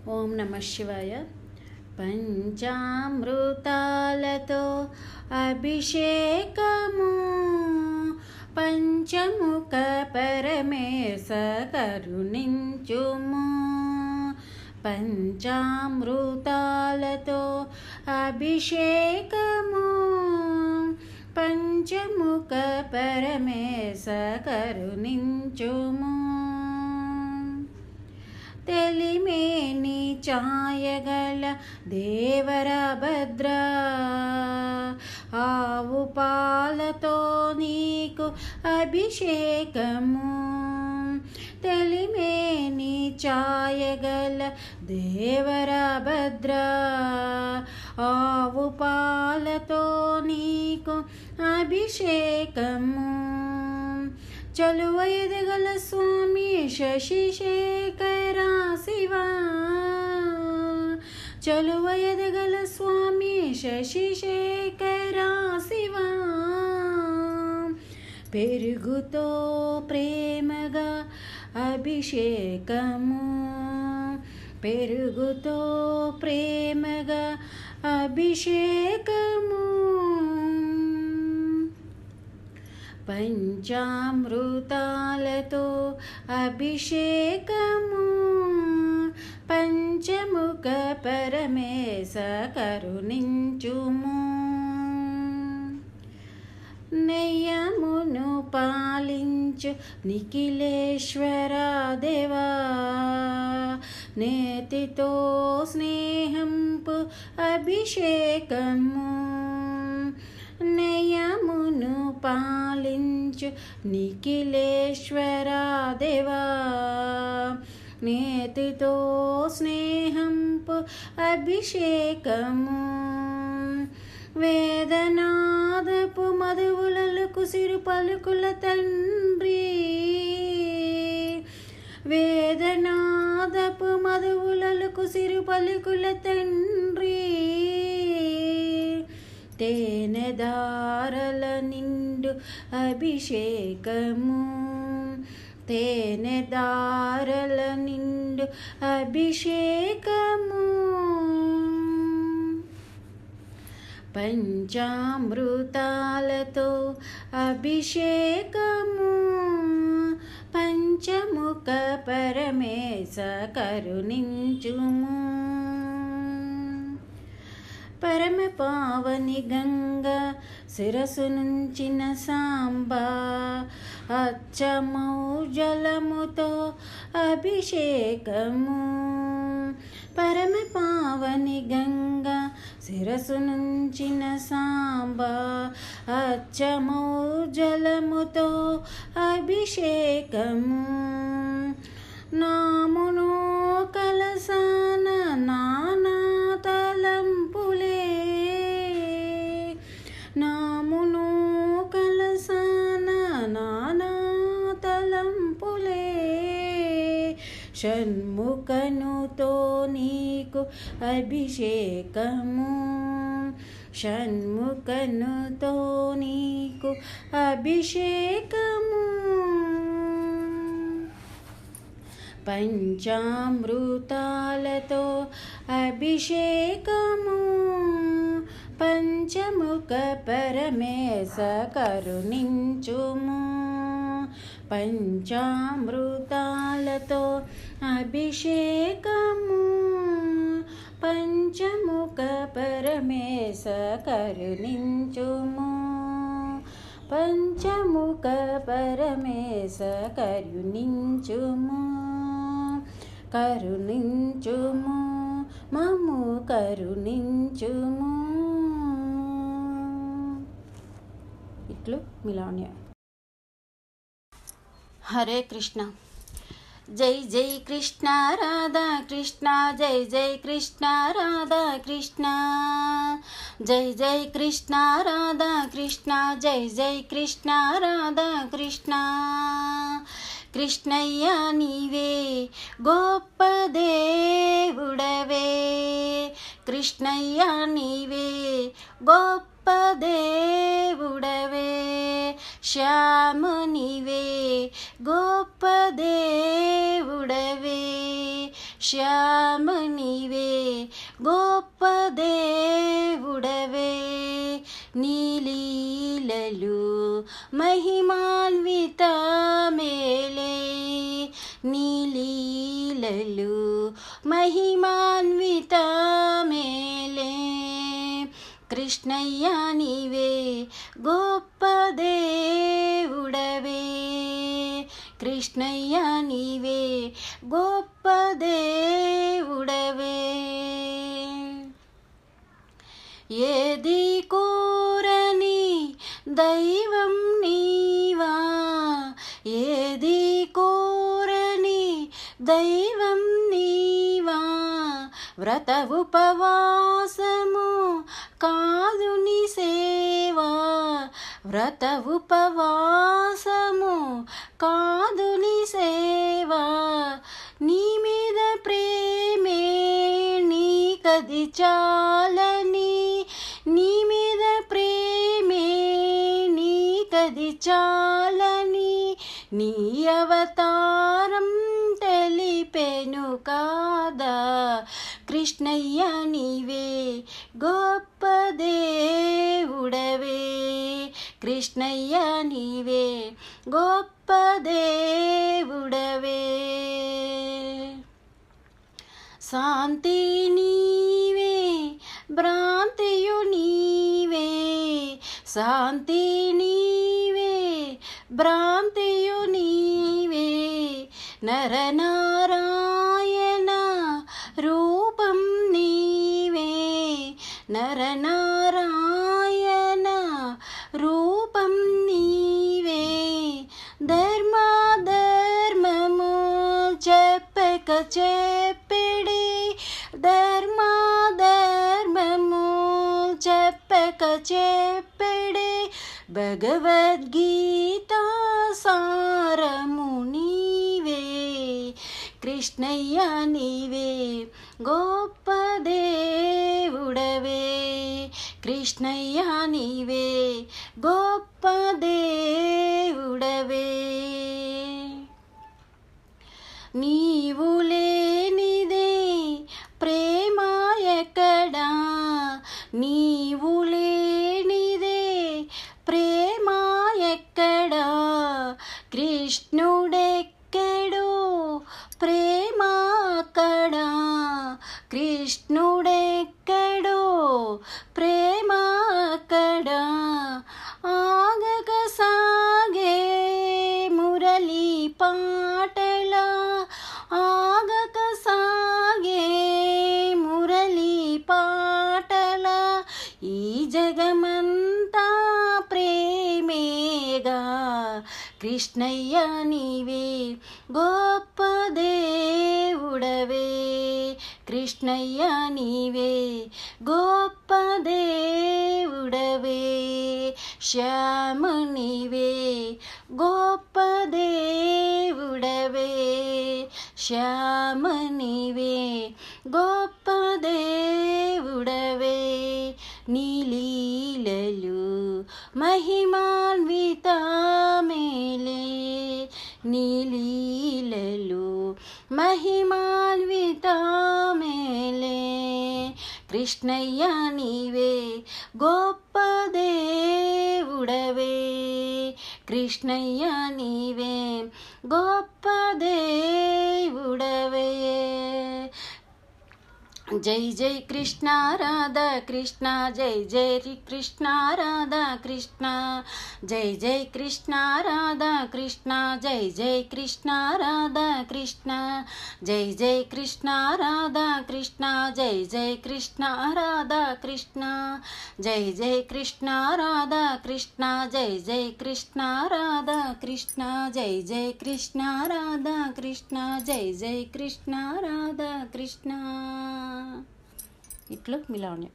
ఓం నమ శివాయ. పంచామృతాలతో అభిషేకము పంచముఖ పరమేశ కరుణించుము. పంచామృతాలతో అభిషేకము పంచముఖ పరమేశ కరుణించుము. తెలిమేని ఛాయగల దేవర భద్ర ఆవు పాలతో నీకు అభిషేకము. తెలిమేని ఛాయగల దేవర భద్ర ఆవు పాలతో నీకు అభిషేకము. చలువ ఎదగల స్వామి శశిశేఖర శివా, చలువ ఎదగల స్వామి శశిశేఖర శివా. పెరుగుతో ప్రేమగా అభిషేకము, పెరుగుతో ప్రేమగా అభిషేకము. పంచామృతాలతో అభిషేకము పంచముఖ పరమేశ కరుణించుము. నెయ్యమును పాలించు నిఖిలేశ్వర దేవా, నేతితో స్నేహంపు అభిషేకము. నెయ్యమును పాలించు నిఖిలేశ్వర దేవా, నేతితో స్నేహంపు అభిషేకము. వేదనాదపు మధువులకు సిరు పలుకుల తండ్రి, వేదనాదపు మధువులకు సిరు పలుకుల తండ్రి. తేనెదారల నిండు అభిషేకము, తేనెదారల నిండు అభిషేకము. పంచామృతాలతో అభిషేకము పంచముఖ పరమేశ కరుణించుము. పరమ పావని గంగా శిరసు నుంచిన సాంబా, అచ్చమౌ జలముతో అభిషేకము. పరమ పావని గంగా శిరసు నుంచిన సాంబా, అచ్చమౌ జలముతో అభిషేకము. నామును కలసాన నానా తలంపులే, నామును కలసాన నానా తలంపులే. షణ్ముఖనుతో నీకు అభిషేకము, షణ్ముఖనుతో నీకు అభిషేకము. పంచామృతాలతో అభిషేకము పంచముఖ పరమేశ కరుణించుము. పంచామృతాలతో అభిషేకము పంచముఖ పరమేశ కరుణించుము. పంచముఖ పరమేశ కరుణించుము, కరుణించుము, మమ్ము కరుణించుము. ఇట్లు మిలాన్య. హరే కృష్ణ. జై జై కృష్ణ రాధా కృష్ణ, జై జై కృష్ణ రాధా కృష్ణ, జై జై కృష్ణ రాధా కృష్ణ, జై జై కృష్ణ రాధా కృష్ణ. కృష్ణయ్య నీవే గొప్ప దేవుడవే, కృష్ణయ్య నీవే గొప్ప దేవుడవే. శ్యామ నీవే గొప్ప దేవుడవే, శ్యామ నీవే గొప్ప దేవుడవే నీ లీలలు మహిమాన్విత మేలే నీ లీలలు మహిమాన్విత మేలే కృష్ణయ్య నీవే గొప్ప దేవుడవే కృష్ణయ్య నీవే గొప్ప దేవుడవే ఏది కోరని దైవం నీవా ఏది కోరని దైవం నీవా వ్రత ఉపవాసము కాదు నీ సేవా వ్రత ఉపవాసము కాదు నీ సేవా నీ మీద ప్రేమే నీకది చాలని నీ మీద ప్రేమే నీకది చాలని నీ అవతారం తెలిపెను కాదా కృష్ణయ్య నీవే గొప్ప దేవుడవే కృష్ణయ్య నీవే గొప్ప దేవుడవే శాంతి నీవే భ్రాంతియు నీవే శాంతి నీవే భ్రాంతియు నీవే నరనారాయణ రూపం నీవే నరనారాయణ రూపం నీవే ధర్మము చెప్పక చెప్పిడి ధర్మము చెప్పక చెప్పిడి భగవద్గీత సారము నీవే కృష్ణయ్య నీవే గొప్ప దేవుడవే కృష్ణయ్య నీవే గొప్ప దేవుడవే నీవు లేనిదే ప్రేమ ఎక్కడా నీవు లేనిదే ప్రేమ ఎక్కడా కృష్ణుడెక్కడో ప్రేమ అక్కడా కృష్ణుడెక్కడో ప్రేమ అక్కడా ఆగక సాగే మురళీ పాటల ఆగక సాగే మురళీ పాటల ఈ జగమంతా ప్రేమేగా కృష్ణయ్య నీవే గొప్ప దేవుడవే కృష్ణయ్య నీవే గొప్ప దేవుడవే శ్యామ నీవే గొప్ప దేవుడవే శ్యామ నీవే గొప్ప దేవుడవే నీ లీలలు మహిమాన్విత మేలే నీ లీలలు మహిమాన్విత మేలే కృష్ణయ్య నీవే గొప్ప దేవుడవే కృష్ణయ్య నీవే గొప్ప దేవుడవే జై జై కృష్ణ రాధా కృష్ణ జై జై కృష్ణ రాధా కృష్ణ జై జై కృష్ణ రాధా కృష్ణ జై జై కృష్ణ రాధా కృష్ణ జై జై కృష్ణ రాధా కృష్ణ జై జై కృష్ణ రాధా కృష్ణ జై జై కృష్ణ రాధా కృష్ణ జై జై కృష్ణ రాధా కృష్ణ జై జై కృష్ణ రాధా కృష్ణ జై జై కృష్ణ రాధా కృష్ణ ఇట్లు మిలాన్య